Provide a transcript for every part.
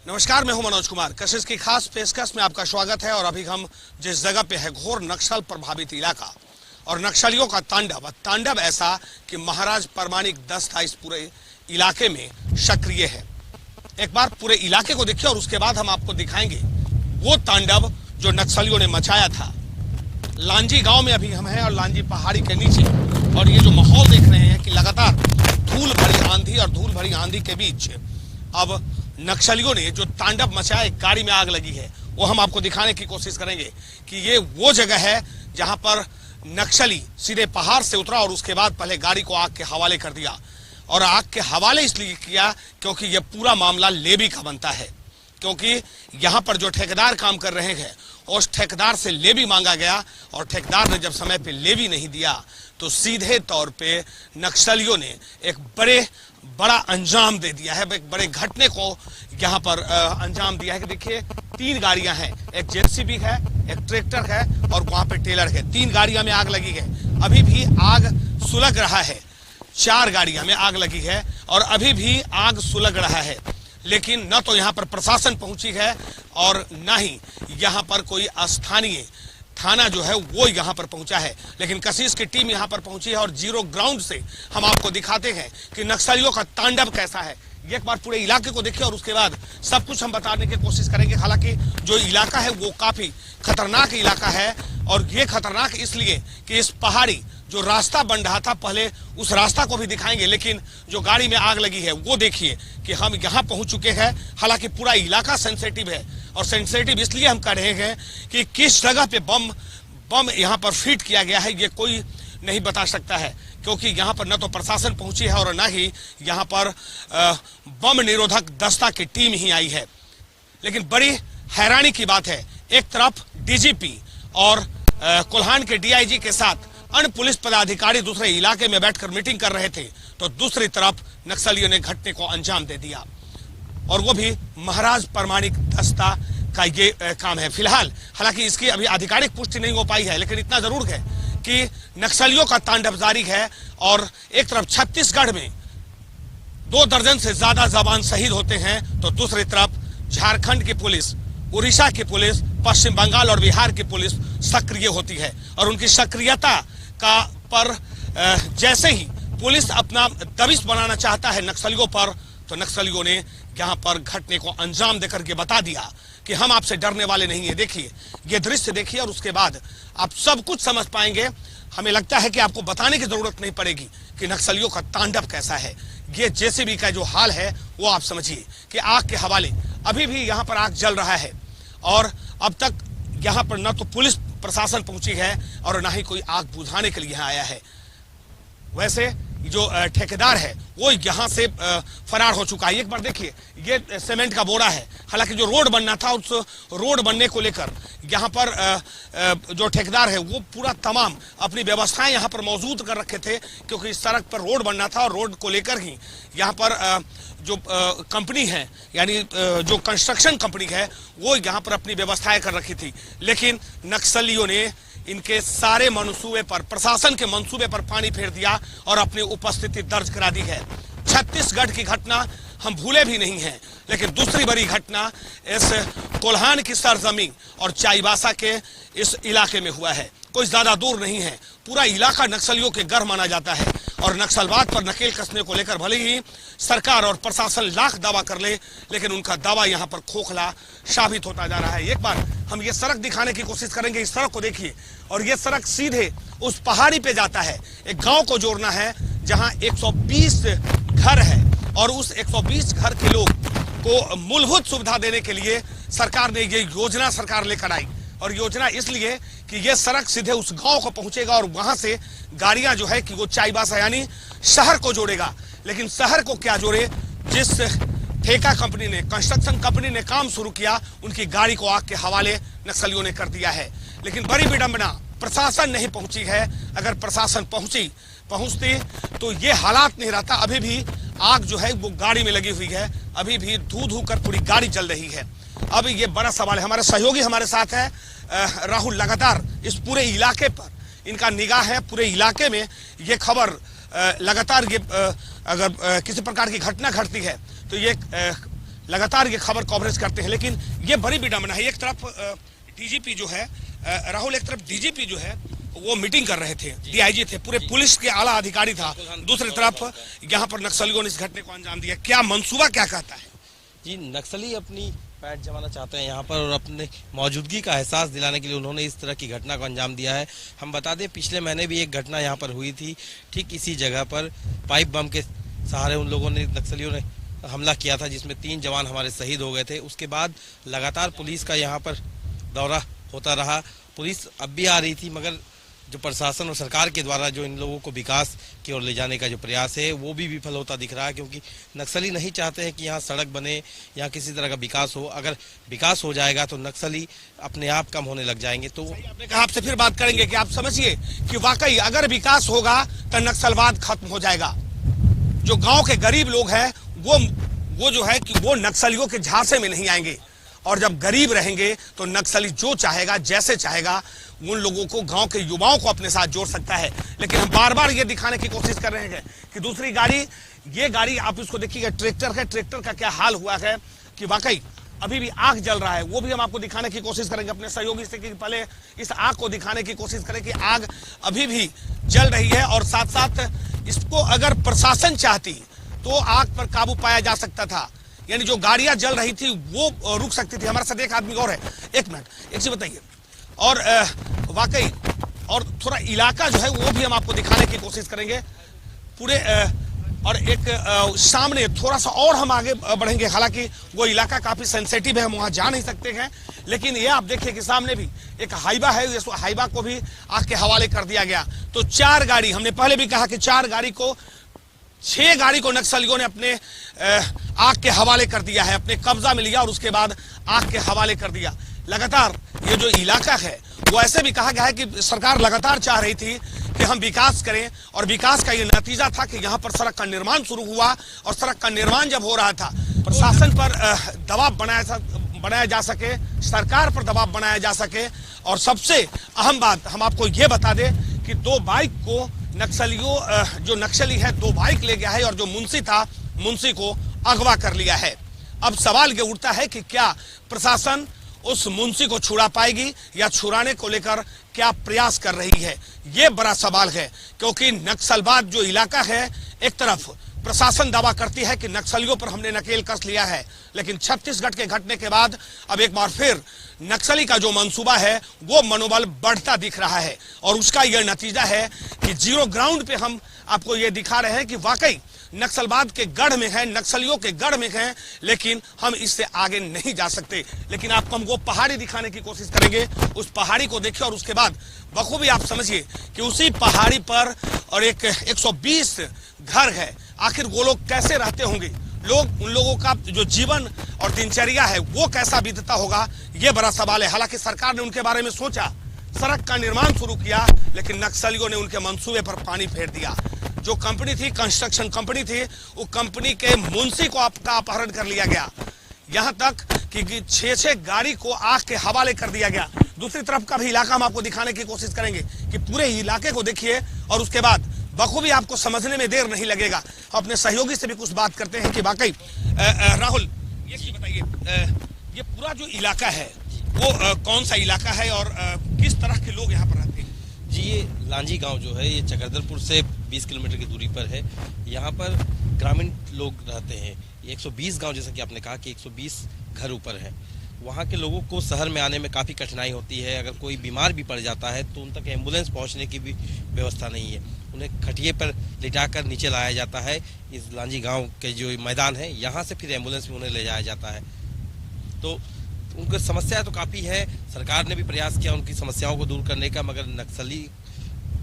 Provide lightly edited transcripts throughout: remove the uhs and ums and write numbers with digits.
नमस्कार, मैं हूं मनोज कुमार। कशिश की खास पेशकश में आपका स्वागत है। और अभी हम जिस जगह पे है, घोर नक्सल प्रभावित इलाका और नक्सलियों का तांडव ऐसा कि महाराज परमाणिक दस्ता इस पूरे इलाके में सक्रिय है। एक बार पूरे इलाके को देखिए और उसके बाद हम आपको दिखाएंगे वो तांडव जो नक्सलियों ने मचाया था। लांजी गांव में अभी हम हैं और लांजी पहाड़ी के नीचे, और ये जो माहौल देख रहे हैं कि लगातार धूल भरी आंधी और धूल भरी आंधी के बीच अब नक्सलियों ने जो तांडव मचाया, एक गाड़ी में आग लगी है, वो हम आपको दिखाने की कोशिश करेंगे कि ये वो जगह है जहां पर नक्सली सीधे पहाड़ से उतरा और उसके बाद पहले गाड़ी को आग के हवाले कर दिया। और आग के हवाले इसलिए किया क्योंकि यह पूरा मामला लेवी का बनता है, क्योंकि यहां पर जो ठेकेदार काम कर रहे हैं उस ठेकेदार से लेवी मांगा गया और ठेकेदार ने जब समय पे लेवी नहीं दिया तो सीधे तौर पे नक्सलियों ने एक बड़ा अंजाम दे दिया है, एक बड़े घटने को यहाँ पर अंजाम दिया है। कि देखिए 3 गाड़ियां हैं, एक जेसीबी है, एक ट्रैक्टर है और वहां पे टेलर है। 3 गाड़ियां में आग लगी है, अभी भी आग सुलग रहा है। 4 गाड़ियां में आग लगी है और अभी भी आग सुलग रहा है। लेकिन न तो यहाँ पर प्रशासन पहुंची है और न ही यहाँ पर कोई स्थानीय थाना जो है वो यहाँ पर पहुंचा है। लेकिन कशिश की टीम यहाँ पर पहुंची है और जीरो ग्राउंड से हम आपको दिखाते हैं कि नक्सलियों का तांडव कैसा है। एक बार पूरे इलाके को देखिए और उसके बाद सब कुछ हम बताने की कोशिश करेंगे। हालांकि जो इलाका है वो काफी खतरनाक इलाका है, और ये खतरनाक इसलिए कि इस पहाड़ी जो रास्ता बन रहा था, पहले उस रास्ता को भी दिखाएंगे, लेकिन जो गाड़ी में आग लगी है वो देखिए कि हम यहाँ पहुंच चुके हैं। हालांकि पूरा इलाका सेंसिटिव है, और सेंसिटिव इसलिए हम कर रहे हैं कि किस जगह पे बम यहाँ पर फिट किया गया है ये कोई नहीं बता सकता है, क्योंकि यहाँ पर न तो प्रशासन पहुंची है और न ही यहाँ पर बम निरोधक दस्ता की टीम ही आई है। लेकिन बड़ी हैरानी की बात है, एक तरफ डीजीपी और कोल्हान के डीआईजी के साथ अन्य पुलिस पदाधिकारी दूसरे इलाके में बैठकर मीटिंग कर रहे थे, तो दूसरी तरफ नक्सलियों ने घटने को अंजाम दे दिया, और वो भी महाराज परमाणिक दस्ता का ये काम है। फिलहाल हालांकि इसकी अभी आधिकारिक पुष्टि नहीं हो पाई है, लेकिन इतना जरूर है कि नक्सलियों का तांडव जारी है। और एक तरफ छत्तीसगढ़ में 2 दर्जन से ज्यादा जवान शहीद होते हैं, तो दूसरी तरफ झारखंड की पुलिस, उड़ीसा की पुलिस, पश्चिम बंगाल और बिहार की पुलिस सक्रिय होती है। और उनकी सक्रियता का पर जैसे ही पुलिस अपना दबिश बनाना चाहता है नक्सलियों पर, तो नक्सलियों ने यहाँ पर घटने को अंजाम देकर के बता दिया कि हम आपसे डरने वाले नहीं है। देखिए ये दृश्य देखिए और उसके बाद आप सब कुछ समझ पाएंगे। हमें लगता है कि आपको बताने की जरूरत नहीं पड़ेगी कि नक्सलियों का तांडव कैसा है। ये जेसीबी का जो हाल है वो आप समझिए कि आग के हवाले अभी भी यहाँ पर आग जल रहा है, और अब तक यहाँ पर न तो पुलिस प्रशासन पहुंची है और न ही कोई आग बुझाने के लिए यहाँ आया है। वैसे जो ठेकेदार है वो यहाँ से फरार हो चुका है। एक बार देखिए ये सीमेंट का बोरा है। हालांकि जो रोड बनना था उस रोड बनने को लेकर यहाँ पर जो ठेकेदार है वो पूरा तमाम अपनी व्यवस्थाएं यहाँ पर मौजूद कर रखे थे, क्योंकि इस सड़क पर रोड बनना था और रोड को लेकर ही यहाँ पर जो कंपनी है, यानी जो कंस्ट्रक्शन कंपनी है, वो यहाँ पर अपनी व्यवस्थाएं कर रखी थी। लेकिन नक्सलियों ने इनके सारे मंसूबे पर, प्रशासन के मंसूबे पर पानी फेर दिया और अपनी उपस्थिति दर्ज करा दी है। छत्तीसगढ़ की घटना हम भूले भी नहीं हैं, लेकिन दूसरी बड़ी घटना इस कोल्हान की सरजमीन और चाईबासा के इस इलाके में हुआ है। कोई ज्यादा दूर नहीं है, पूरा इलाका नक्सलियों के घर माना जाता है। और नक्सलवाद पर नकेल कसने को लेकर भले ही सरकार और प्रशासन लाख दावा कर ले, लेकिन उनका दावा यहाँ पर खोखला साबित होता जा रहा है। एक बार हम ये सड़क दिखाने की कोशिश करेंगे। इस सड़क को देखिए, और ये सड़क सीधे उस पहाड़ी पे जाता है। एक गांव को जोड़ना है जहां 120 घर है, और उस 120 घर के लोग को मूलभूत सुविधा देने के लिए सरकार ने ये योजना सरकार लेकर आई। और योजना इसलिए कि ये सड़क सीधे उस गांव को पहुंचेगा और वहां से गाड़ियां जो है कि वो चाईबासा यानी शहर को जोड़ेगा। लेकिन शहर को क्या जोड़े, जिस ठेका कंपनी ने, कंस्ट्रक्शन कंपनी ने काम शुरू किया, उनकी गाड़ी को आग के हवाले नक्सलियों ने कर दिया है। लेकिन बड़ी विडंबना, प्रशासन नहीं पहुंची है। अगर प्रशासन पहुंचती तो ये हालात नहीं रहता। अभी भी आग जो है वो गाड़ी में लगी हुई है, अभी भी धू धू कर पूरी गाड़ी जल रही है। अब ये बड़ा सवाल है। हमारे सहयोगी हमारे साथ है राहुल, लगातार इस पूरे इलाके पर इनका निगाह है। पूरे इलाके में ये खबर लगातार ये अगर किसी प्रकार की घटना घटती है तो ये लगातार ये खबर कवरेज करते हैं, लेकिन ये बड़ी विडंबना है। एक तरफ डीजीपी जो है राहुल, एक तरफ डीजीपी जो है वो मीटिंग कर रहे थे, डीआईजी थे, पूरे पुलिस के आला अधिकारी था, दूसरी तरफ यहाँ पर नक्सलियों ने इस घटने को अंजाम दिया। क्या मंसूबा क्या कहता है? जी, नक्सली अपनी पैठ जमाना चाहते हैं यहाँ पर और अपने मौजूदगी का एहसास दिलाने के लिए उन्होंने इस तरह की घटना को अंजाम दिया है। हम बता दें, पिछले महीने भी एक घटना यहाँ पर हुई थी, ठीक इसी जगह पर पाइप बम के सहारे उन लोगों ने, नक्सलियों ने हमला किया था, जिसमें 3 जवान हमारे शहीद हो गए थे। उसके बाद लगातार पुलिस का यहाँ पर दौरा होता रहा। पुलिस अब भी आ रही थी, मगर जो प्रशासन और सरकार के द्वारा जो इन लोगों को विकास की ओर ले जाने का जो प्रयास है वो भी विफल होता दिख रहा है, क्योंकि नक्सली नहीं चाहते हैं कि यहाँ सड़क बने, यहाँ किसी तरह का विकास हो। अगर विकास हो जाएगा तो नक्सली अपने आप कम होने लग जाएंगे। तो आपने कहा आपसे फिर बात करेंगे कि आप समझिए कि वाकई अगर विकास होगा तो नक्सलवाद खत्म हो जाएगा। जो गांव के गरीब लोग हैं वो जो है कि वो नक्सलियों के झांसे में नहीं आएंगे, और जब गरीब रहेंगे तो नक्सली जो चाहेगा, जैसे चाहेगा, उन लोगों को, गांव के युवाओं को अपने साथ जोड़ सकता है। लेकिन हम बार बार ये दिखाने की कोशिश कर रहे हैं कि दूसरी गाड़ी, ये गाड़ी आप इसको देखिएगा, ट्रैक्टर है, ट्रैक्टर का क्या हाल हुआ है कि वाकई अभी भी आग जल रहा है। वो भी हम आपको दिखाने की कोशिश करेंगे अपने सहयोगी से, कि पहले इस आग को दिखाने की कोशिश करें कि आग अभी भी जल रही है, और साथ साथ इसको अगर प्रशासन चाहती तो आग पर काबू पाया जा सकता था, यानी जो गाड़ियां जल रही थी वो रुक सकती थी। हमारे साथ एक आदमी और है, एक मिनट, एक चीज बताइए। और वाकई और थोड़ा इलाका जो है वो भी हम आपको दिखाने की कोशिश करेंगे पूरे, और एक सामने थोड़ा सा और हम आगे बढ़ेंगे। हालांकि वो इलाका काफी सेंसिटिव है, हम वहां जा नहीं सकते हैं, लेकिन ये आप देखिए कि सामने भी एक हाईवा है, इस हाईवा को भी आग के हवाले कर दिया गया। तो 4 गाड़ी, हमने पहले भी कहा कि 4 गाड़ी को, 6 गाड़ी को नक्सलियों ने अपने आग के हवाले कर दिया है, अपने कब्जा में लिया और उसके बाद आग के हवाले कर दिया। लगातार ये जो इलाका है वो ऐसे भी कहा गया है कि सरकार लगातार चाह रही थी कि हम विकास करें, और विकास का ये नतीजा था कि यहाँ पर सड़क का निर्माण शुरू हुआ, और सड़क का निर्माण जब हो रहा था, प्रशासन पर दबाव बनाया जा सके, सरकार पर दबाव बनाया जा सके। और सबसे अहम बात हम आपको ये बता दें कि 2 बाइक को नक्सलियों, जो नक्सली है 2 बाइक ले गया है, और जो मुंशी था, मुंशी को अगवा कर लिया है। अब सवाल ये उठता है कि क्या प्रशासन उस मुंशी को छुड़ा पाएगी, या छुड़ाने को लेकर क्या प्रयास कर रही है, ये बड़ा सवाल है। क्योंकि नक्सलवाद जो इलाका है, एक तरफ प्रशासन दावा करती है कि नक्सलियों पर हमने नकेल कस लिया है, लेकिन छत्तीसगढ़ के घटने के बाद अब एक बार फिर नक्सली का जो मंसूबा है वो मनोबल बढ़ता दिख रहा है, और उसका यह नतीजा है कि जीरो ग्राउंड पे हम आपको ये दिखा रहे हैं कि वाकई नक्सलवाद के गढ़ में है, नक्सलियों के गढ़ में है, लेकिन हम इससे आगे नहीं जा सकते। लेकिन आपको हम वो पहाड़ी दिखाने की कोशिश करेंगे, उस पहाड़ी को देखिए, और उसके बाद बखूबी आप समझिए कि उसी पहाड़ी पर और एक 120 घर है। आखिर वो लोग कैसे रहते होंगे, उन लोगों का जो जीवन और दिनचर्या है वो कैसा बीतता होगा, ये बड़ा सवाल है। हालांकि सरकार ने उनके बारे में सोचा, सड़क का निर्माण शुरू किया, लेकिन नक्सलियों ने उनके मंसूबे पर पानी फेर दिया। जो कंपनी थी, कंस्ट्रक्शन कंपनी थी, वो कंपनी के मुंशी को आपका अपहरण कर लिया गया, यहां तक कि 6 गाड़ी को आग के हवाले कर दिया गया। दूसरी तरफ का भी इलाका हम आपको दिखाने की कोशिश करेंगे कि पूरे इलाके को देखिए, और उसके बाद बखूबी आपको समझने में देर नहीं लगेगा। अपने सहयोगी से भी कुछ बात करते हैं कि वाकई राहुल, ये बताइए, ये पूरा जो इलाका है वो कौन सा इलाका है, और किस तरह के लोग यहाँ पर रहते हैं? जी, ये लांजी गांव जो है, ये चकरदलपुर से 20 किलोमीटर की दूरी पर है। यहाँ पर ग्रामीण लोग रहते हैं। 120 गांव, जैसा कि आपने कहा कि 120 घर ऊपर है। वहाँ के लोगों को शहर में आने में काफ़ी कठिनाई होती है। अगर कोई बीमार भी पड़ जाता है तो उन तक एम्बुलेंस पहुँचने की भी व्यवस्था नहीं है। उन्हें खटिए पर लिटाकर नीचे लाया जाता है। इस लांजी गांव के जो मैदान है, यहाँ से फिर एम्बुलेंस में उन्हें ले जाया जाता है। तो उनकी समस्या तो काफ़ी है। सरकार ने भी प्रयास किया उनकी समस्याओं को दूर करने का, मगर नक्सली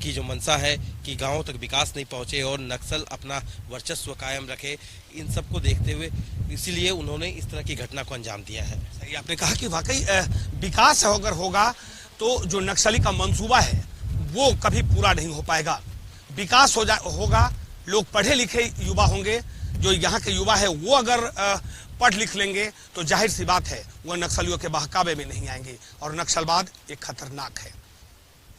की जो मंशा है कि गांवों तक विकास नहीं पहुंचे और नक्सल अपना वर्चस्व कायम रखे, इन सब को देखते हुए इसीलिए उन्होंने इस तरह की घटना को अंजाम दिया है। सही आपने कहा कि वाकई विकास अगर होगा तो जो नक्सली का मंसूबा है वो कभी पूरा नहीं हो पाएगा। विकास होगा, लोग पढ़े लिखे युवा होंगे, जो यहाँ के युवा है वो अगर पढ़ लिख लेंगे तो जाहिर सी बात है वो नक्सलियों के बहकावे में नहीं आएंगे, और नक्सलवाद एक खतरनाक है।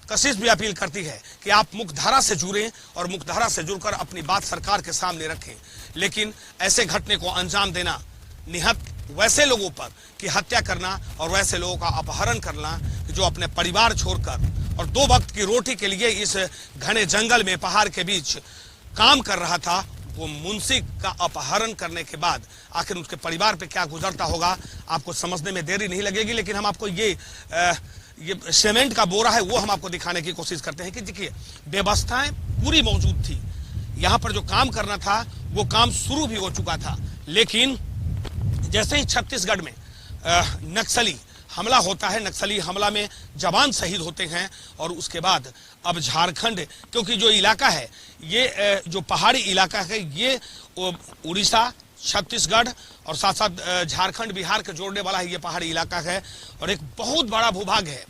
कशिश भी अपील करती है कि आप मुख्यधारा से जुड़ें और मुख्यधारा से जुड़कर अपनी बात सरकार के सामने रखें, लेकिन ऐसे घटने को अंजाम देना निहत्थ वैसे लोगों पर की हत्या करना और वैसे लोगों का अपहरण करना जो अपने परिवार छोड़कर और 2 वक्त की रोटी के लिए इस घने जंगल में पहाड़ के बीच काम कर रहा था, वो मुंशी का अपहरण करने के बाद आखिर उसके परिवार पे क्या गुजरता होगा आपको समझने में देरी नहीं लगेगी। लेकिन हम आपको ये सीमेंट का बोरा है वो हम आपको दिखाने की कोशिश करते हैं कि देखिए व्यवस्थाएं पूरी मौजूद थी। यहाँ पर जो काम करना था वो काम शुरू भी हो चुका था, लेकिन जैसे ही छत्तीसगढ़ में नक्सली हमला होता है, नक्सली हमला में जवान शहीद होते हैं और उसके बाद अब झारखंड, क्योंकि जो इलाका है ये जो पहाड़ी इलाका है ये उड़ीसा, छत्तीसगढ़ और साथ साथ झारखंड बिहार के जोड़ने वाला है ये पहाड़ी इलाका है और एक बहुत बड़ा भूभाग है।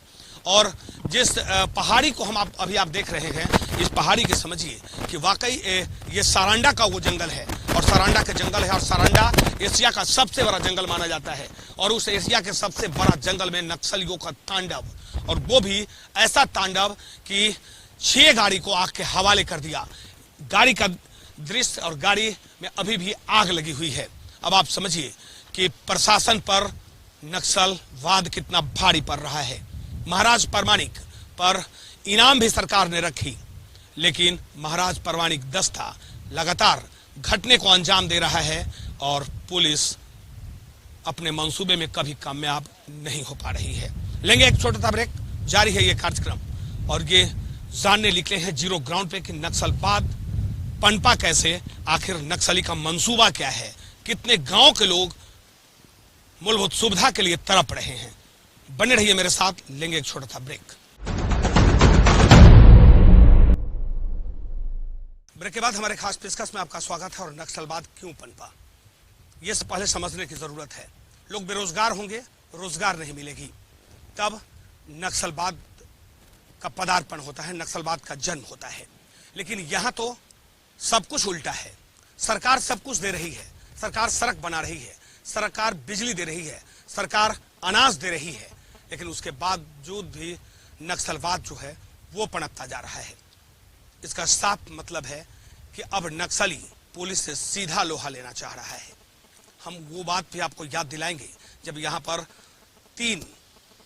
और जिस पहाड़ी को हम अभी आप देख रहे हैं, इस पहाड़ी के समझिए कि वाकई ये सारंडा का वो जंगल है और सारंडा के जंगल है और सारंडा एशिया का सबसे बड़ा जंगल माना जाता है और उस एशिया के सबसे बड़ा जंगल में नक्सलियों का तांडव, और वो भी ऐसा तांडव कि 6 गाड़ी को आग के हवाले कर दिया। गाड़ी का दृश्य और गाड़ी में अभी भी आग लगी हुई है। अब आप समझिए कि प्रशासन पर नक्सलवाद कितना भारी पड़ रहा है। महाराज परमाणिक पर इनाम भी सरकार ने रखी, लेकिन महाराज परमाणिक दस्ता लगातार घटने को अंजाम दे रहा है और पुलिस अपने मंसूबे में कभी कामयाब नहीं हो पा रही है। लेंगे एक छोटा सा ब्रेक, जारी है ये कार्यक्रम और ये जानने निकले हैं जीरो ग्राउंड पे कि नक्सलवाद पनपा कैसे, आखिर नक्सली का मंसूबा क्या है, कितने गांव के लोग मूलभूत सुविधा के लिए तड़प रहे हैं। बने रहिए मेरे साथ, लेंगे एक छोटा सा ब्रेक। ब्रेक के बाद हमारे खास पेशकश में आपका स्वागत है और नक्सलवाद क्यों पनपा ये पहले समझने की जरूरत है। लोग बेरोजगार होंगे, रोजगार नहीं मिलेगी, तब नक्सलवाद का पदार्पण होता है, नक्सलवाद का जन्म होता है। लेकिन यहां तो सब कुछ उल्टा है। सरकार सब कुछ दे रही है, सरकार सड़क बना रही है, सरकार बिजली दे रही है, सरकार अनाज दे रही है, लेकिन उसके बावजूद भी नक्सलवाद जो है वो पनपता जा रहा है। इसका साफ मतलब है कि अब नक्सली पुलिस से सीधा लोहा लेना चाह रहा है। हम वो बात भी आपको याद दिलाएंगे जब यहाँ पर 3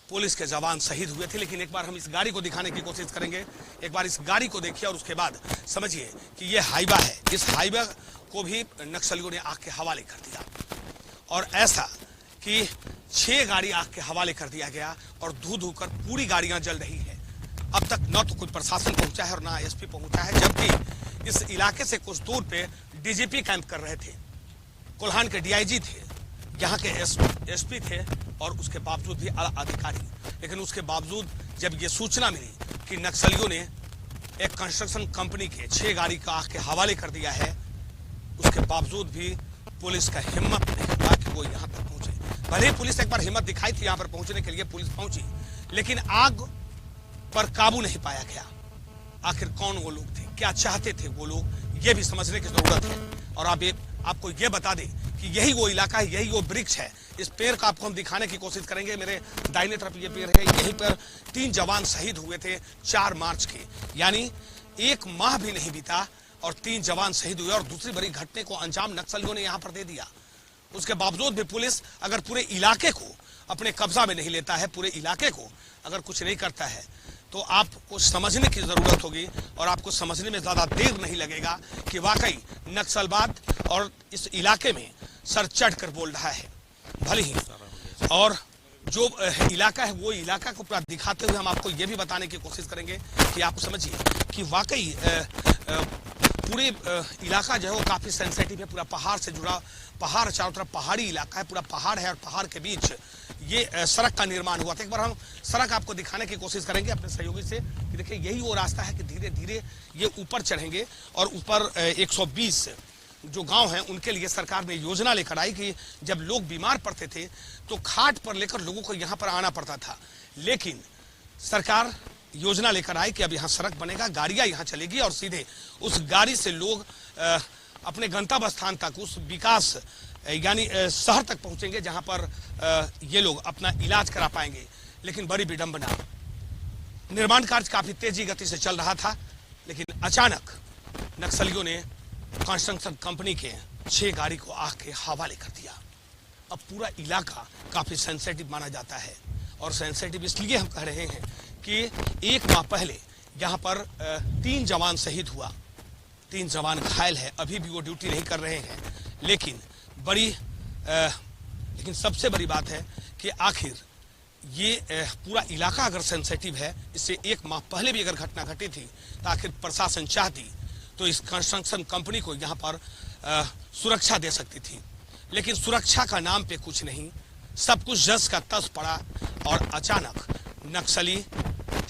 पुलिस के जवान शहीद हुए थे। लेकिन एक बार हम इस गाड़ी को दिखाने की कोशिश करेंगे। एक बार इस गाड़ी को देखिए और उसके बाद समझिए कि ये हाईवा है। इस हाईवा को भी नक्सलियों ने आग के हवाले कर दिया और ऐसा कि 6 गाड़ी आग के हवाले कर दिया गया और धू धू कर पूरी गाड़ियां जल रही है। अब तक न तो कोई प्रशासन पहुंचा है और ना एसपी पहुंचा है, जबकि इस इलाके से कुछ दूर पे डीजीपी कैंप कर रहे थे, कोल्हान के डीआईजी थे, यहाँ के एसपी थे और उसके बावजूद भी आला अधिकारी। लेकिन उसके बावजूद जब ये सूचना मिली कि नक्सलियों ने एक कंस्ट्रक्शन कंपनी के 6 गाड़ी का आग के हवाले कर दिया है, उसके बावजूद भी पुलिस का हिम्मत नहीं हुआ कि वो यहाँ तक पहुंचे। भले ही पुलिस एक बार हिम्मत दिखाई थी यहाँ पर पहुंचने के लिए, पुलिस पहुंची, लेकिन आग पर काबू नहीं पाया गया। आखिर कौन वो लोग थे, क्या चाहते थे वो लोग, ये भी समझने की जरूरत है। और आपको ये बता दें कि यही वो इलाका है, यही वो वृक्ष है। इस पेड़ का आपको हम दिखाने की कोशिश करेंगे। मेरे दाहिने तरफ ये पेड़ है, यहीं पर 3 जवान शहीद हुए थे 4 मार्च के, यानी 1 माह भी नहीं बीता और 3 जवान शहीद हुए और दूसरी बड़ी घटने को अंजाम नक्सलियों ने यहाँ पर दे दिया। उसके बावजूद भी पुलिस अगर पूरे इलाके को अपने कब्जा में नहीं लेता है, पूरे इलाके को अगर कुछ नहीं करता है, तो आपको समझने की जरूरत होगी और आपको समझने में ज्यादा देर नहीं लगेगा कि वाकई नक्सलवाद और इस इलाके में सर चढ़ कर बोल रहा है। भले ही और जो इलाका है वो इलाका को पूरा दिखाते हुए हम आपको ये भी बताने की कोशिश करेंगे कि आप समझिए कि वाकई पूरे इलाका जो है वो काफी सेंसिटिव है। पूरा पहाड़ से जुड़ा, पहाड़ चारों तरफ पहाड़ी इलाका है, पूरा पहाड़ है और पहाड़ के बीच ये सड़क का निर्माण हुआ था। एक बार हम सड़क आपको दिखाने की कोशिश करेंगे अपने सहयोगी से कि देखिए यही वो रास्ता है कि धीरे धीरे ये ऊपर चढ़ेंगे और ऊपर 120 जो गांव हैं उनके लिए सरकार ने योजना लेकर आई कि जब लोग बीमार पड़ते थे तो खाट पर लेकर लोगों को यहाँ पर आना पड़ता था। लेकिन सरकार योजना लेकर आई कि अब यहाँ सड़क बनेगा, गाड़ियां यहाँ चलेगी और सीधे उस गाड़ी से लोग अपने गंतव्य स्थान तक, उस विकास यानी शहर तक पहुंचेंगे जहां पर ये लोग अपना इलाज करा पाएंगे। लेकिन बड़ी विडंबना, निर्माण कार्य काफी तेजी गति से चल रहा था, लेकिन अचानक नक्सलियों ने कंस्ट्रक्शन कंपनी के 6 गाड़ी को आग के हवाले कर दिया। अब पूरा इलाका काफी सेंसिटिव माना जाता है। और सेंसिटिव इसलिए हम कह रहे हैं कि 1 माह पहले यहाँ पर 3 जवान शहीद हुआ, 3 जवान घायल है, अभी भी वो ड्यूटी नहीं कर रहे हैं। लेकिन सबसे बड़ी बात है कि आखिर ये पूरा इलाका अगर सेंसिटिव है, इससे 1 माह पहले भी अगर घटना घटी थी तो आखिर प्रशासन चाहती तो इस कंस्ट्रक्शन कंपनी को यहाँ पर सुरक्षा दे सकती थी। लेकिन सुरक्षा का नाम पे कुछ नहीं, सब कुछ जस का तस पड़ा और अचानक नक्सली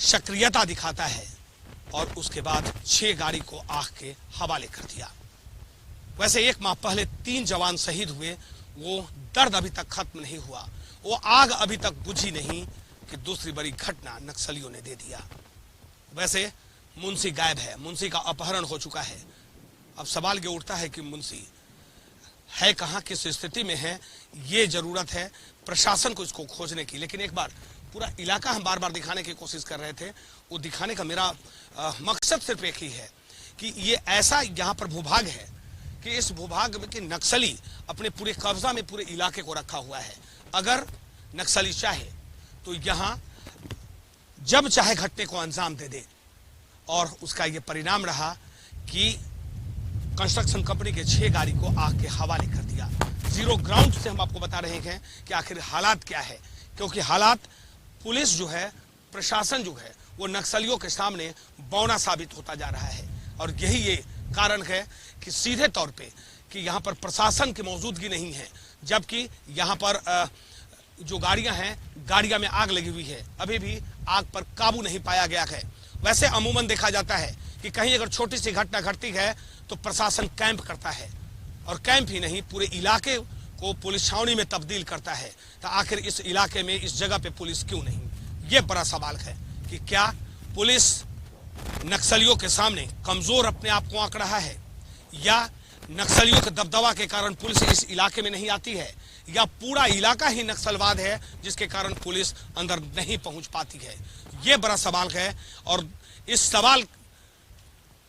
सक्रियता दिखाता है और उसके बाद 6 गाड़ी को आग के हवाले कर दिया। वैसे 1 माह पहले 3 जवान शहीद हुए, वो दर्द अभी तक खत्म नहीं हुआ, वो आग अभी तक बुझी नहीं कि दूसरी बड़ी घटना नक्सलियों ने दे दिया। वैसे मुंशी गायब है, मुंशी का अपहरण हो चुका है। अब सवाल ये उठता है कि मुंशी है कहाँ, किस स्थिति में है। ये जरूरत है प्रशासन को इसको खोजने की। लेकिन एक बार पूरा इलाका हम बार बार दिखाने की कोशिश कर रहे थे, वो दिखाने का मेरा मकसद सिर्फ एक ही है कि ये ऐसा यहाँ पर भूभाग है कि इस भूभाग में कि नक्सली अपने पूरे कब्जा में पूरे इलाके को रखा हुआ है। अगर नक्सली चाहे तो यहाँ जब चाहे घटने को अंजाम दे दे। और उसका ये परिणाम रहा कि कंस्ट्रक्शन कंपनी के 6 गाड़ी को आग के हवाले कर दिया। जीरो ग्राउंड से हम आपको बता रहे हैं कि आखिर हालात क्या है, क्योंकि हालात पुलिस जो है, प्रशासन जो है, वो नक्सलियों के सामने बौना साबित होता जा रहा है। और यही ये कारण है कि सीधे तौर पे कि यहाँ पर प्रशासन की मौजूदगी नहीं है, जबकि यहाँ पर जो गाड़ियां हैं, गाड़ियां में आग लगी हुई है, अभी भी आग पर काबू नहीं पाया गया है। वैसे अमूमन देखा जाता है कि कहीं अगर छोटी सी घटना घटती है तो प्रशासन कैंप करता है, और कैंप ही नहीं पूरे इलाके को पुलिस छावनी में तब्दील करता है। तो आखिर इस इलाके में, इस जगह पे पुलिस क्यों नहीं? ये बड़ा सवाल है कि क्या पुलिस नक्सलियों के सामने कमजोर अपने आप को आंक रहा है, या नक्सलियों के दबदबा के कारण पुलिस इस इलाके में नहीं आती है, या पूरा इलाका ही नक्सलवाद है जिसके कारण पुलिस अंदर नहीं पहुंच पाती है? ये बड़ा सवाल है और इस सवाल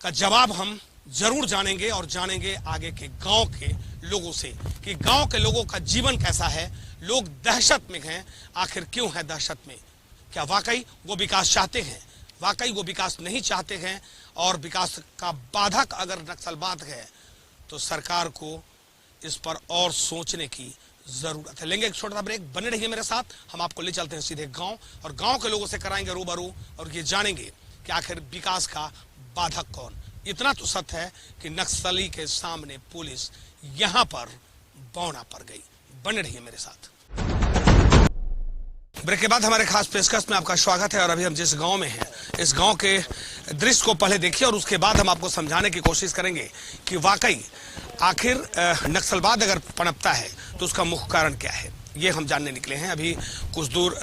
का जवाब हम जरूर जानेंगे, और जानेंगे आगे के गांव के लोगों से कि गांव के लोगों का जीवन कैसा है। लोग दहशत में हैं, आखिर क्यों है दहशत में? क्या वाकई वो विकास चाहते हैं? वाकई वो विकास नहीं चाहते हैं? और विकास का बाधक अगर नक्सलवाद है तो सरकार को इस पर और सोचने की जरूरत है। लेंगे एक छोटा सा ब्रेक, बने रहिए मेरे साथ। हम आपको ले चलते हैं सीधे गांव, और गांव के लोगों से कराएंगे रूबरू, और ये जानेंगे कि आखिर विकास का बाधक कौन। इतना तो सत्य है कि नक्सली के सामने पुलिस यहां पर बौना पड़ गई। बने रहिए मेरे साथ। ब्रेक के बाद हमारे खास पेशकश में आपका स्वागत है। और अभी हम जिस गांव में हैं, इस गांव के दृश्य को पहले देखिए और उसके बाद हम आपको समझाने की कोशिश करेंगे कि वाकई आखिर नक्सलवाद अगर पनपता है तो उसका मुख्य कारण क्या है। ये हम जानने निकले हैं। अभी कुछ दूर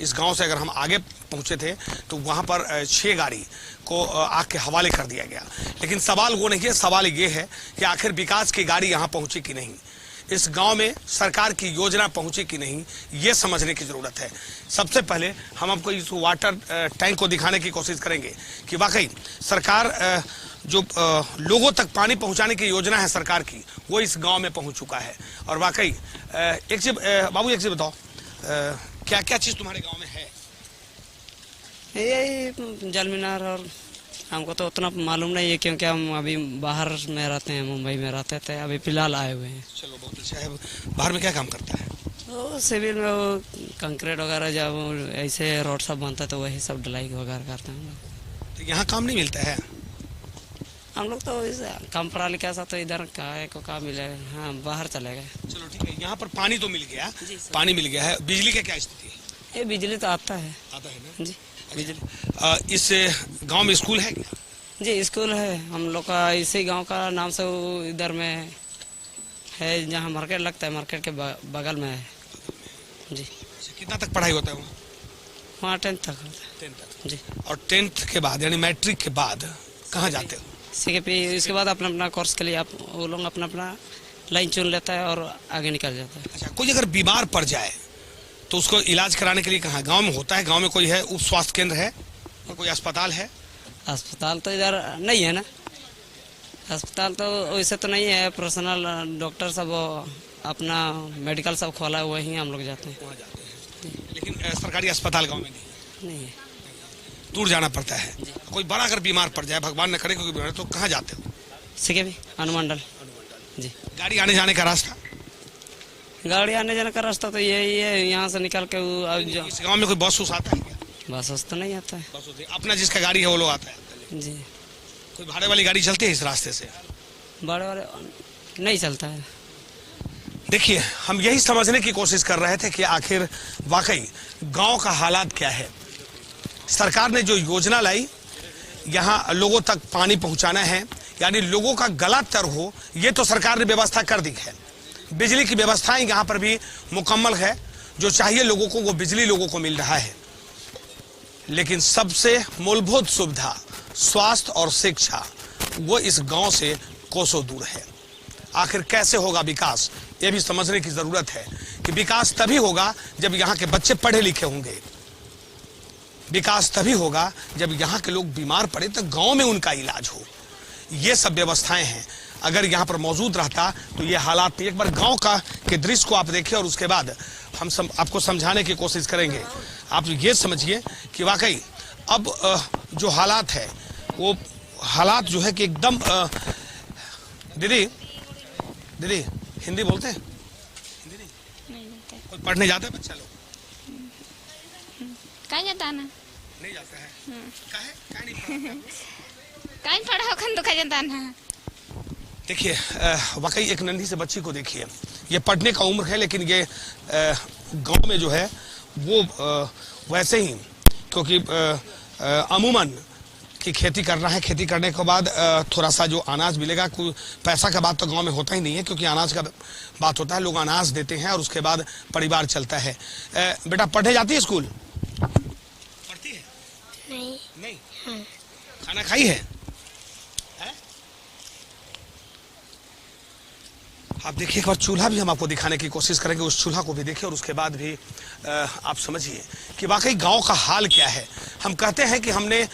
इस गांव से अगर हम आगे पहुंचे थे तो वहां पर 6 गाड़ी को आग के हवाले कर दिया गया। लेकिन सवाल वो नहीं है, सवाल ये है कि आखिर विकास की गाड़ी यहां पहुंची कि नहीं, इस गांव में सरकार की योजना पहुंची कि नहीं, ये समझने की जरूरत है। सबसे पहले हम आपको इस वाटर टैंक को दिखाने की कोशिश करेंगे कि वाकई सरकार जो लोगों तक पानी पहुंचाने की योजना है सरकार की, वो इस गांव में पहुंच चुका है। और वाकई एक चीज बाबू, एक चीज बताओ, क्या क्या चीज तुम्हारे गांव में है? यही जल मीनार, और हमको तो उतना मालूम नहीं है क्योंकि हम अभी बाहर में रहते हैं, मुंबई में रहते थे, अभी फिलहाल आए हुए हैं। चलो बहुत अच्छा है। बाहर में क्या काम करता है? तो सिविल में वो कंक्रीट वगैरह, जब ऐसे रोड सब बनता है तो वही सब ढलाई वगैरह करते हैं हम लोग। तो यहाँ काम नहीं मिलता है? हम लोग तो कम पढ़ा लिखा सा, तो इधर को काम मिलेगा। हाँ, बाहर चले गए। चलो ठीक है। यहाँ पर पानी तो मिल गया, पानी मिल गया है। बिजली का क्या स्थिति है? ये बिजली तो आता है ना जी। बिजली इस गांव में स्कूल है क्या? जी, स्कूल है हम लोग का, इसी गांव का नाम से वो इधर में है, जहाँ मार्केट लगता है, मार्केट के बगल में है जी। कितना तक पढ़ाई होता है वहाँ 10th तक होता है। 10th तक जी। और 10th के बाद यानी मैट्रिक के बाद कहाँ जाते हो? CKP, इसके बाद अपना अपना कोर्स के लिए आप वो लोग अपना अपना लाइन चुन लेता है और आगे निकल जाता है। अच्छा, कोई अगर बीमार पड़ जाए तो उसको इलाज कराने के लिए कहाँ, गांव में होता है? गांव में कोई है, उप स्वास्थ्य केंद्र है और कोई अस्पताल है? अस्पताल तो इधर नहीं है ना, अस्पताल तो वैसे तो नहीं है। पर्सनल डॉक्टर सब अपना मेडिकल सब खोला है, वहीं हम लोग जाते हैं। वहाँ जाते हैं, लेकिन सरकारी अस्पताल गांव में नहीं है, दूर जाना पड़ता है। कोई बड़ा अगर बीमार पड़ जाए, भगवान न करे कोई बीमार, तो कहाँ जाते हो? सीखे भी अनुमंडल जी। गाड़ी आने जाने का रास्ता? गाड़ी आने जाने का रास्ता तो यही है, यहाँ से निकल के इस गांव में कोई बस उस आता है क्या? बस तो नहीं आता है बस होती है, अपना जिसका गाड़ी है वो लोग आता है जी। कोई भाड़े वाली गाड़ी चलती है इस रास्ते से? बड़े बड़े नहीं चलता है। देखिए, हम यही समझने की कोशिश कर रहे थे कि आखिर वाकई गांव का हालात क्या है। सरकार ने जो योजना लाई, यहाँ लोगों तक पानी पहुंचाना है, यानी लोगों का गला तर हो, ये तो सरकार ने व्यवस्था कर दी है। बिजली की व्यवस्थाएं यहाँ पर भी मुकम्मल है, जो चाहिए लोगों को वो बिजली लोगों को मिल रहा है। लेकिन सबसे मूलभूत सुविधा स्वास्थ्य और शिक्षा वो इस गांव से कोसों दूर है। आखिर कैसे होगा विकास, ये भी समझने की जरूरत है कि विकास तभी होगा जब यहाँ के बच्चे पढ़े लिखे होंगे। विकास तभी होगा जब यहाँ के लोग बीमार पड़े तो गांव में उनका इलाज हो। ये सब व्यवस्थाएं हैं, अगर यहाँ पर मौजूद रहता तो ये हालात। एक बार गांव का के दृश्य को आप देखिए और उसके बाद हम आपको समझाने की कोशिश करेंगे। आप ये समझिए कि वाकई अब जो हालात है वो हालात जो है कि एकदम दीदी हिंदी बोलते हैं? हिंदी नहीं बोलते। कोई पढ़ने जाता है बच्चा लोग? कहीं जाता ना, नहीं जाता है। काहे नहीं पढ़ता? कहीं पढ़ा खन तो कहीं जाता ना। देखिए, वाकई एक नन्ही से बच्ची को देखिए, ये पढ़ने का उम्र है, लेकिन ये गांव में जो है वो वैसे ही, क्योंकि अमूमन की खेती करना है, खेती करने के बाद थोड़ा सा जो अनाज मिलेगा, कोई पैसा का बात तो गांव में होता ही नहीं है, क्योंकि अनाज का बात होता है, लोग अनाज देते हैं और उसके बाद परिवार चलता है। बेटा पढ़ने जाती है स्कूल? पढ़ती है? नहीं। हाँ। खाना खाई है? आप देखिए, एक बार चूल्हा भी हम आपको दिखाने की कोशिश करेंगे, उस चूल्हा को भी देखिए और उसके बाद भी आप समझिए कि वाकई गांव का हाल क्या है। हम कहते हैं कि हमने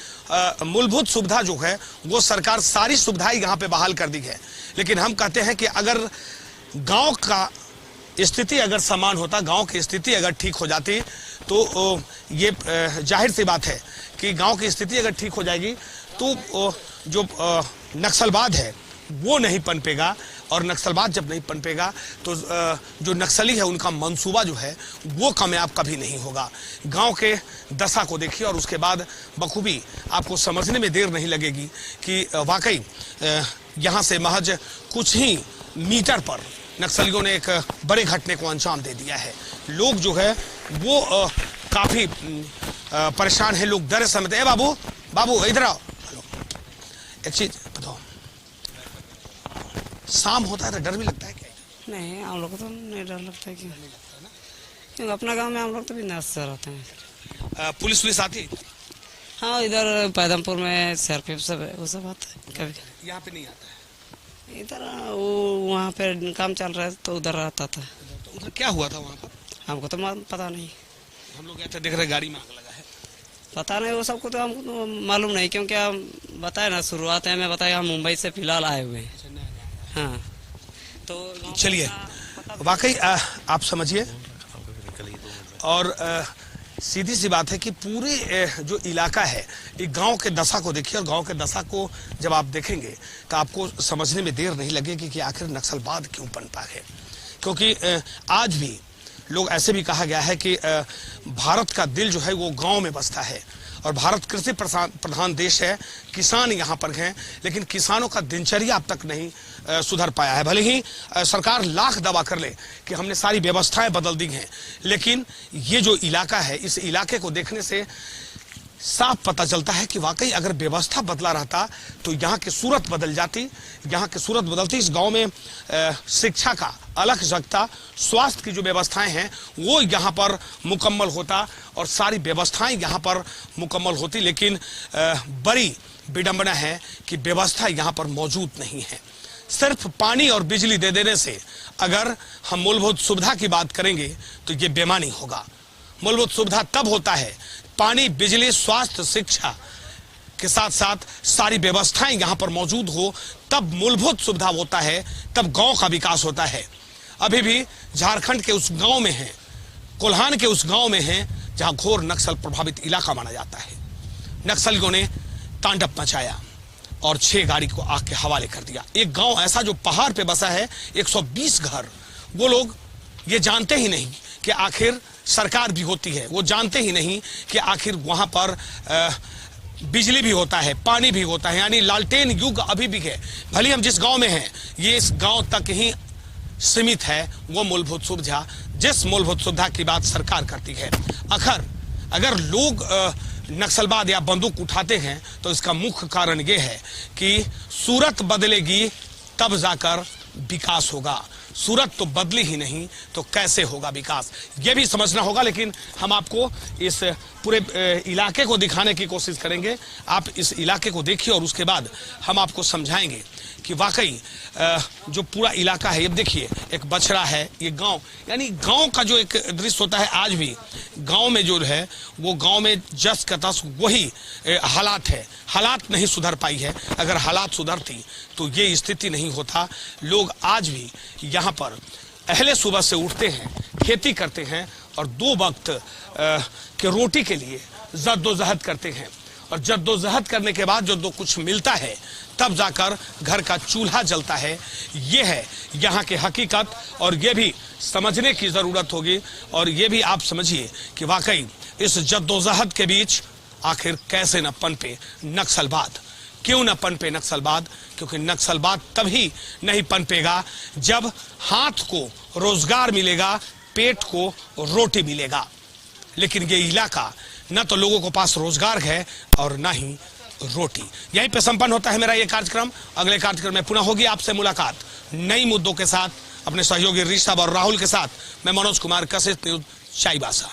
मूलभूत सुविधा जो है वो सरकार सारी सुविधाएं यहाँ पे बहाल कर दी है, लेकिन हम कहते हैं कि अगर गांव का स्थिति अगर समान होता, गांव की स्थिति अगर ठीक हो जाती, तो ये जाहिर सी बात है कि गांव की स्थिति अगर ठीक हो जाएगी तो जो नक्सलवाद है वो नहीं पनपेगा, और नक्सलवाद जब नहीं पनपेगा तो जो नक्सली है उनका मंसूबा जो है वो कामयाब कभी नहीं होगा। गांव के दशा को देखिए और उसके बाद बखूबी आपको समझने में देर नहीं लगेगी कि वाकई यहाँ से महज कुछ ही मीटर पर नक्सलियों ने एक बड़े घटने को अंजाम दे दिया है। लोग जो है वो काफी परेशान है, लोग डरे समझते हैं। बाबू इधर आओ, एक चीज बताओ, शाम होता है तो डर भी लगता है क्या? नहीं, हम लोग को तो नहीं डर लगता है, क्योंकि अपना गांव में हम लोग तो भी नाश से रहते हैं। पुलिस आती है? हाँ, इधर पैदमपुर में सीआरपीएफ सब है, वो सब आता है कभी। यहाँ पे नहीं आता है? इधर वो वहाँ पे काम चल रहा है तो उधर आता था। तो उधर क्या हुआ था वहाँ पर? हमको तो पता नहीं। हम लोग ऐसे देख रहे गाड़ी में आग लगा है। पता नहीं वो सबको तो हमको तो मालूम नहीं, क्योंकि हम बताए ना शुरुआत में बताया हम मुंबई से फिलहाल आए हुए हैं। हाँ, तो चलिए, वाकई आप समझिए, और सीधी सी बात है कि पूरे जो इलाका है, एक गांव के दशा को देखिए, और गांव के दशा को जब आप देखेंगे तो आपको समझने में देर नहीं लगेगी कि आखिर नक्सलवाद क्यों पनपा है। क्योंकि आज भी लोग ऐसे भी कहा गया है कि भारत का दिल जो है वो गांव में बसता है, और भारत कृषि प्रधान देश है, किसान यहाँ पर हैं, लेकिन किसानों का दिनचर्या अब तक नहीं सुधर पाया है। भले ही सरकार लाख दावा कर ले कि हमने सारी व्यवस्थाएं बदल दी हैं, लेकिन ये जो इलाका है, इस इलाके को देखने से साफ पता चलता है कि वाकई अगर व्यवस्था बदला रहता तो यहाँ की सूरत बदल जाती। यहाँ की सूरत बदलती, इस गांव में शिक्षा का अलग जगता, स्वास्थ्य की जो व्यवस्थाएं हैं वो यहाँ पर मुकम्मल होता, और सारी व्यवस्थाएं यहाँ पर मुकम्मल होती। लेकिन बड़ी विडंबना है कि व्यवस्था यहाँ पर मौजूद नहीं है। सिर्फ पानी और बिजली दे देने से अगर हम मूलभूत सुविधा की बात करेंगे तो ये बेमानी होगा। मूलभूत सुविधा तब होता है, पानी, बिजली, स्वास्थ्य, शिक्षा के साथ साथ सारी व्यवस्थाएं यहां पर मौजूद हो, तब मूलभूत सुविधा होता है, तब गांव का विकास होता है। अभी भी झारखंड के उस गांव में हैं, कोल्हान के उस गांव में हैं जहां घोर नक्सल प्रभावित इलाका माना जाता है। नक्सलियों ने तांडव मचाया और 6 गाड़ी को आग के हवाले कर दिया। एक गांव ऐसा जो पहाड़ पे बसा है, 120 घर, वो लोग ये जानते ही नहीं कि आखिर सरकार भी होती है, वो जानते ही नहीं कि आखिर वहां पर बिजली भी होता है, पानी भी होता है, यानी लालटेन युग अभी भी है। भले हम जिस गांव में हैं, ये इस गांव तक ही सीमित है वो मूलभूत सुविधा, जिस मूलभूत सुविधा की बात सरकार करती है। अगर लोग नक्सलवाद या बंदूक उठाते हैं तो इसका मुख्य कारण यह है कि सूरत बदलेगी तब जाकर विकास होगा। सूरत तो बदली ही नहीं तो कैसे होगा विकास, यह भी समझना होगा। लेकिन हम आपको इस पूरे इलाके को दिखाने की कोशिश करेंगे। आप इस इलाके को देखिए और उसके बाद हम आपको समझाएंगे कि वाकई जो पूरा इलाका है, ये देखिए एक बछड़ा है, ये गांव, यानी गांव का जो एक दृश्य होता है, आज भी गांव में जो है वो गांव में जस का तस वही हालात है। हालात नहीं सुधर पाई है। अगर हालात सुधरती तो ये स्थिति नहीं होता। लोग आज भी यहाँ पर अहले सुबह से उठते हैं, खेती करते हैं और 2 वक्त के रोटी के लिए जद्दोजहद करते हैं। और जद्दोजहद करने के बाद जो कुछ मिलता है तब जाकर घर का चूल्हा जलता है। ये है यहाँ की हकीकत और ये भी समझने की जरूरत होगी। और ये भी आप समझिए कि वाकई इस जद्दोजहद के बीच आखिर कैसे न पनपे नक्सलवाद। क्यों न पनपे नक्सलवाद? क्योंकि नक्सलवाद तभी नहीं पनपेगा जब हाथ को रोजगार मिलेगा, पेट को रोटी मिलेगा। लेकिन ये इलाका न तो लोगों को पास रोजगार है और न ही रोटी। यहीं पे संपन्न होता है मेरा ये कार्यक्रम। अगले कार्यक्रम में पुनः होगी आपसे मुलाकात नई मुद्दों के साथ, अपने सहयोगी ऋषभ और राहुल के साथ। मैं मनोज कुमार, कशिश न्यूज, चाईबासा।